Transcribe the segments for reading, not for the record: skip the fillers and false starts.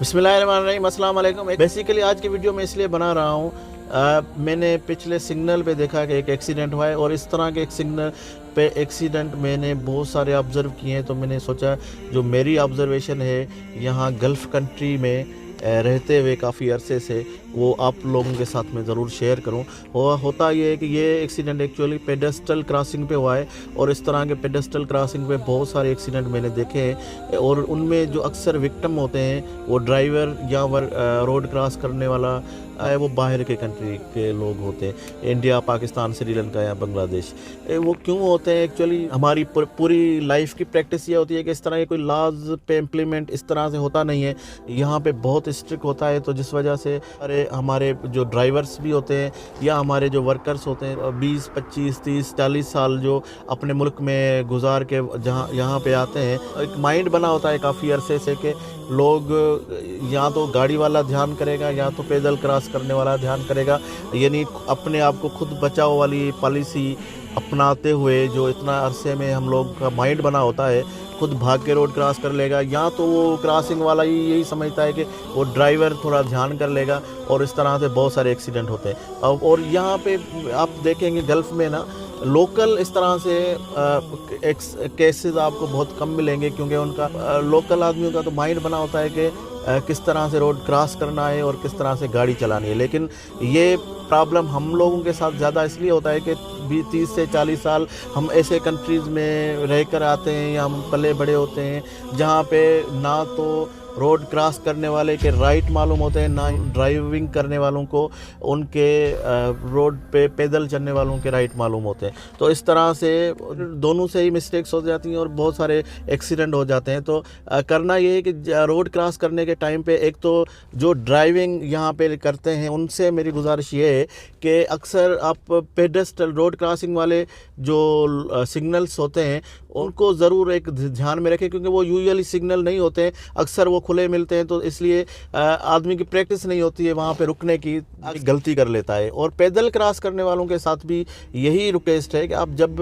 बिस्मिल्लाहिर्रहमानिर्रहीम, अस्सलाम वालेकुम। बेसिकली आज की वीडियो मैं इसलिए बना रहा हूँ, मैंने पिछले सिग्नल पे देखा कि एक एक्सीडेंट हुआ है और इस तरह के एक सिग्नल पे एक्सीडेंट मैंने बहुत सारे ऑब्ज़र्व किए हैं। तो मैंने सोचा जो मेरी ऑब्ज़र्वेशन है यहाँ गल्फ़ कंट्री में रहते हुए काफ़ी अरसे से, वो आप लोगों के साथ में ज़रूर शेयर करूं। और होता ये है कि ये एक्सीडेंट एक्चुअली पेडेस्ट्रल क्रॉसिंग पे हुआ है और इस तरह के पेडेस्ट्रल क्रॉसिंग पे बहुत सारे एक्सीडेंट मैंने देखे हैं और उनमें जो अक्सर विक्टिम होते हैं वो ड्राइवर या रोड क्रॉस करने वाला है, वो बाहर के कंट्री के लोग होते हैं, इंडिया, पाकिस्तान, श्रीलंका या बांग्लादेश। वो क्यों होते हैं? एक्चुअली हमारी पूरी लाइफ की प्रैक्टिस ये होती है कि इस तरह के कोई लॉज पे इम्प्लीमेंट इस तरह से होता नहीं है, यहाँ पे बहुत स्ट्रिक्ट होता है। तो जिस वजह से हमारे जो ड्राइवर्स भी होते हैं या हमारे जो वर्कर्स होते हैं 20, 25, 30, 40 साल जो अपने मुल्क में गुजार के जहाँ यहाँ पे आते हैं, एक माइंड बना होता है काफ़ी अरसे से कि लोग या तो गाड़ी वाला ध्यान करेगा या तो पैदल क्रॉस करने वाला ध्यान करेगा, यानी अपने आप को खुद बचाओ वाली पॉलिसी अपनाते हुए जो इतना अरसे में हम लोग का माइंड बना होता है, खुद भाग के रोड क्रॉस कर लेगा या तो वो क्रॉसिंग वाला ही यही समझता है कि वो ड्राइवर थोड़ा ध्यान कर लेगा और इस तरह से बहुत सारे एक्सीडेंट होते हैं। और यहाँ पे आप देखेंगे गल्फ़ में ना लोकल इस तरह से केसेस आपको बहुत कम मिलेंगे, क्योंकि उनका लोकल आदमियों का तो माइंड बना होता है कि किस तरह से रोड क्रॉस करना है और किस तरह से गाड़ी चलानी है। लेकिन ये प्रॉब्लम हम लोगों के साथ ज़्यादा इसलिए होता है कि 30 से 40 साल हम ऐसे कंट्रीज़ में रह कर आते हैं या हम पले बड़े होते हैं जहाँ पे ना तो रोड क्रॉस करने वाले के राइट मालूम होते हैं, ना ड्राइविंग करने वालों को उनके रोड पे पैदल चलने वालों के राइट मालूम होते हैं। तो इस तरह से दोनों से ही मिस्टेक्स हो जाती हैं और बहुत सारे एक्सीडेंट हो जाते हैं। तो करना ये है कि रोड क्रॉस करने के टाइम पे एक तो जो ड्राइविंग यहाँ पे करते हैं उनसे मेरी गुजारिश ये है कि अक्सर आप पेडेस्ट्रल रोड क्रॉसिंग वाले जो सिग्नल्स होते हैं उनको ज़रूर एक ध्यान में रखें, क्योंकि वो यूजुअली सिग्नल नहीं होते हैं, अक्सर वो खुले मिलते हैं। तो इसलिए आदमी की प्रैक्टिस नहीं होती है वहाँ पे रुकने की, गलती कर लेता है। और पैदल क्रॉस करने वालों के साथ भी यही रिक्वेस्ट है कि आप जब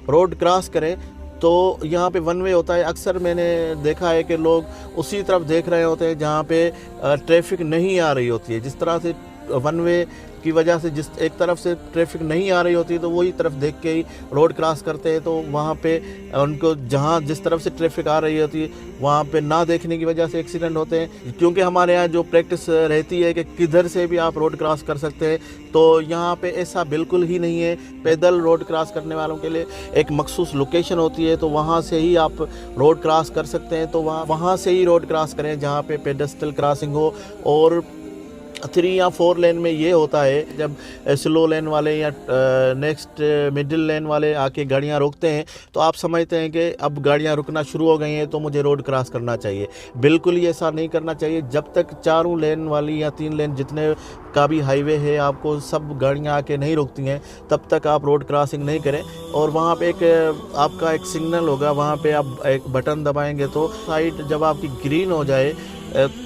रोड क्रॉस करें तो यहाँ पे वन वे होता है। अक्सर मैंने देखा है कि लोग उसी तरफ देख रहे होते हैं जहाँ पे ट्रैफिक नहीं आ रही होती है। जिस तरह से वन वे की वजह से जिस एक तरफ से ट्रैफिक नहीं आ रही होती है तो वही तरफ देख के ही रोड क्रॉस करते हैं, तो वहाँ पे उनको जहाँ जिस तरफ से ट्रैफिक आ रही होती है वहाँ पे ना देखने की वजह से एक्सीडेंट होते हैं। क्योंकि हमारे यहाँ जो प्रैक्टिस रहती है कि किधर से भी आप रोड क्रॉस कर सकते हैं, तो यहाँ पे ऐसा बिल्कुल ही नहीं है। पैदल रोड क्रॉस करने वालों के लिए एक मखसूस लोकेशन होती है, तो वहाँ से ही आप रोड क्रॉस कर सकते हैं। तो वहाँ से ही रोड क्रॉस करें जहाँ पे पेडेस्ट्रल क्रॉसिंग हो। और 3 या 4 लेन में ये होता है जब स्लो लेन वाले या नेक्स्ट मिडिल लेन वाले आके गाड़ियाँ रोकते हैं तो आप समझते हैं कि अब गाड़ियाँ रुकना शुरू हो गई हैं तो मुझे रोड क्रॉस करना चाहिए। बिल्कुल ही ऐसा नहीं करना चाहिए। जब तक 4 लेन वाली या 3 लेन जितने का भी हाईवे है आपको सब गाड़ियाँ आके नहीं रुकती हैं, तब तक आप रोड क्रॉसिंग नहीं करें। और वहाँ पे आपका एक सिग्नल होगा, वहाँ पे आप एक बटन दबाएंगे तो साइड जब आपकी ग्रीन हो जाए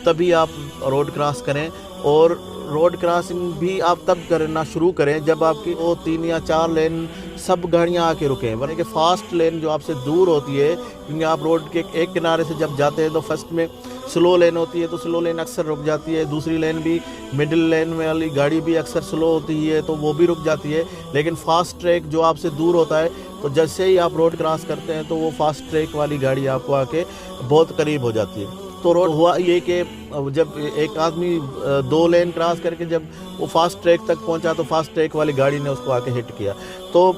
तभी आप रोड क्रॉस करें। और रोड क्रॉसिंग भी आप तब करना शुरू करें जब आपकी वो 3 या 4 लेन सब गाड़ियाँ आके रुकें, वरना कि फास्ट लेन जो आपसे दूर होती है, क्योंकि आप रोड के एक किनारे से जब जाते हैं तो फर्स्ट में स्लो लेन होती है तो स्लो लेन अक्सर रुक जाती है, दूसरी लेन भी मिडिल लेन वाली गाड़ी भी अक्सर स्लो होती है तो वो भी रुक जाती है। लेकिन फास्ट ट्रैक जो आपसे दूर होता है तो जैसे ही आप रोड क्रॉस करते हैं तो वो फास्ट ट्रैक वाली गाड़ी आपको आके बहुत करीब हो जाती है। तो रोड हुआ ये कि जब एक आदमी 2 लेन क्रॉस करके जब वो फास्ट ट्रैक तक पहुंचा तो फास्ट ट्रैक वाली गाड़ी ने उसको आके हिट किया। तो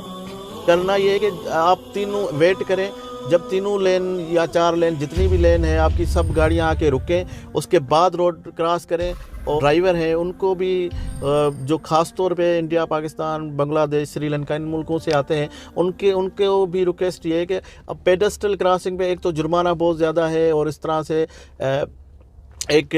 करना ये है कि आप तीनों वेट करें, जब 3 लेन या 4 लेन जितनी भी लेन है आपकी सब गाड़ियां आके रुकें, उसके बाद रोड क्रॉस करें। और ड्राइवर हैं उनको भी जो ख़ास तौर पे इंडिया, पाकिस्तान, बांग्लादेश, श्रीलंका इन मुल्कों से आते हैं उनके भी रिक्वेस्ट ये है कि अब पेडेस्ट्रल क्रॉसिंग पे एक तो जुर्माना बहुत ज़्यादा है और इस तरह से एक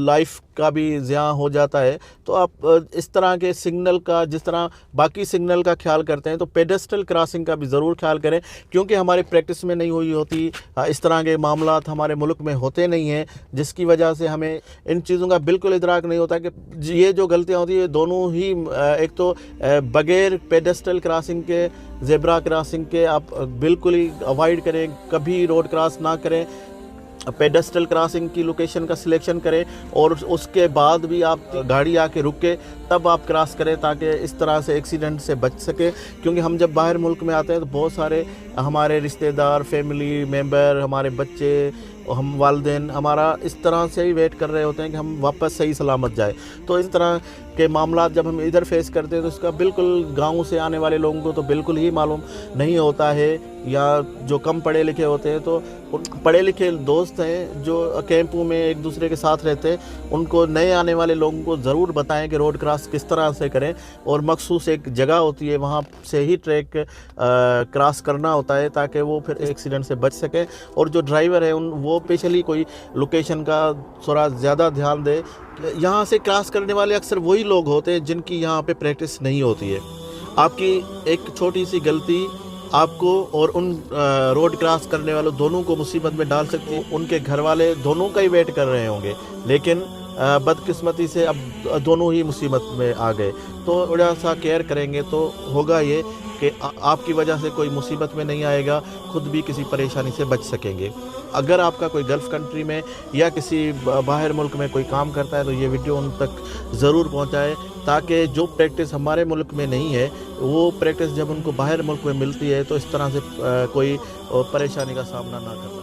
लाइफ का भी ज़िया हो जाता है। तो आप इस तरह के सिग्नल का जिस तरह बाकी सिग्नल का ख्याल करते हैं तो पेडेस्ट्रल क्रॉसिंग का भी ज़रूर ख्याल करें, क्योंकि हमारी प्रैक्टिस में नहीं हुई होती, इस तरह के मामलात हमारे मुल्क में होते नहीं हैं, जिसकी वजह से हमें इन चीज़ों का बिल्कुल इदराक नहीं होता कि ये जो गलतियाँ होती है दोनों ही एक तो बग़ैर पेडेस्ट्रल क्रॉसिंग के, ज़ेब्रा क्रॉसिंग के आप बिल्कुल ही अवॉइड करें, कभी रोड क्रॉस ना करें। पेडेस्ट्रियल क्रॉसिंग की लोकेशन का सिलेक्शन करें और उसके बाद भी आप गाड़ी आके रुके तब आप क्रॉस करें, ताकि इस तरह से एक्सीडेंट से बच सके। क्योंकि हम जब बाहर मुल्क में आते हैं तो बहुत सारे हमारे रिश्तेदार, फैमिली मेम्बर, हमारे बच्चे, हम वालिदैन हमारा इस तरह से ही वेट कर रहे होते हैं कि हम वापस सही सलामत जाए। तो इस तरह के मामला जब हम इधर फेस करते हैं तो इसका बिल्कुल गांव से आने वाले लोगों को तो बिल्कुल ही मालूम नहीं होता है, या जो कम पढ़े लिखे होते हैं तो पढ़े लिखे दोस्त हैं जो कैंपों में एक दूसरे के साथ रहते हैं, उनको नए आने वाले लोगों को ज़रूर बताएं कि रोड क्रॉस किस तरह से करें। और मखसूस एक जगह होती है, वहाँ से ही ट्रैक क्रॉस करना होता है ताकि वो फिर एक्सीडेंट से बच सकें। और जो ड्राइवर है वो स्पेशली कोई लोकेशन का थोड़ा ज़्यादा ध्यान दे। यहाँ से क्रॉस करने वाले अक्सर वही लोग होते हैं जिनकी यहाँ पे प्रैक्टिस नहीं होती है। आपकी एक छोटी सी गलती आपको और उन रोड क्रॉस करने वालों दोनों को मुसीबत में डाल सकती है। उनके घर वाले दोनों का ही वेट कर रहे होंगे, लेकिन बदकिस्मती से अब दोनों ही मुसीबत में आ गए। तो थोड़ा सा केयर करेंगे तो होगा ये कि आपकी वजह से कोई मुसीबत में नहीं आएगा, खुद भी किसी परेशानी से बच सकेंगे। अगर आपका कोई गल्फ़ कंट्री में या किसी बाहर मुल्क में कोई काम करता है तो ये वीडियो उन तक ज़रूर पहुंचाएं, ताकि जो प्रैक्टिस हमारे मुल्क में नहीं है वो प्रैक्टिस जब उनको बाहर मुल्क में मिलती है तो इस तरह से कोई परेशानी का सामना ना करना।